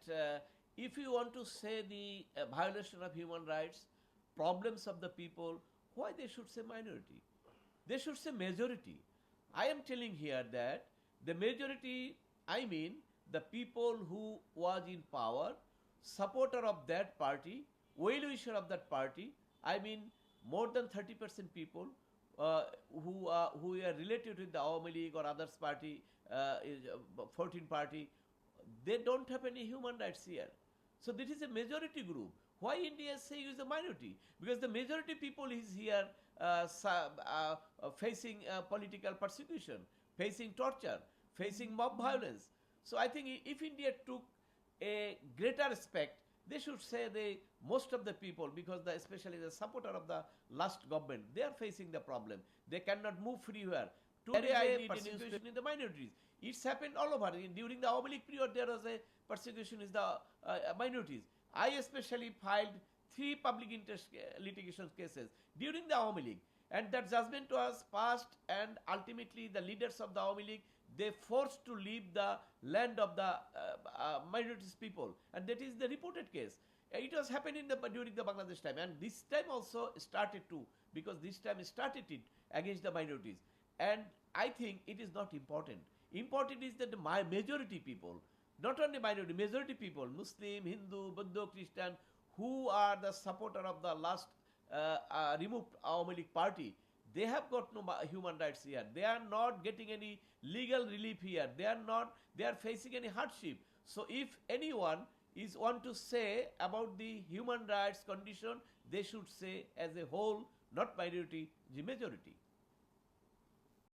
that if you want to say the violation of human rights, problems of the people, why they should say minority? They should say majority. I am telling here that the majority, I mean the people who was in power, supporter of that party, well-wisher of that party, I mean more than 30% people who are related with the Awami League or others party, 14 party, they don't have any human rights here. So this is a majority group. Why India is saying is a minority? Because the majority people is here facing political persecution, facing torture, facing mob violence. So I think if India took a greater respect, they should say the most of the people, because especially the supporter of the last government, they are facing the problem. They cannot move freewhere. Today I need persecution in the minorities. It's happened all over. During the Awami League period, there was a persecution in the minorities. I especially filed 3 public interest litigation cases during the Awami League, and that judgment was passed, and ultimately the leaders of the Awami League, they forced to leave the land of the minorities people, and that is the reported case. It was happening during the Bangladesh time, and this time also started too, because this time started it against the minorities. And I think it is not important. Important is that the majority people, not only minority, majority people, Muslim, Hindu, Buddha, Christian, who are the supporter of the last removed Awami League party, they have got no human rights here. They are not getting any legal relief here. They are facing any hardship. So if anyone is want to say about the human rights condition, they should say as a whole, not minority, the majority.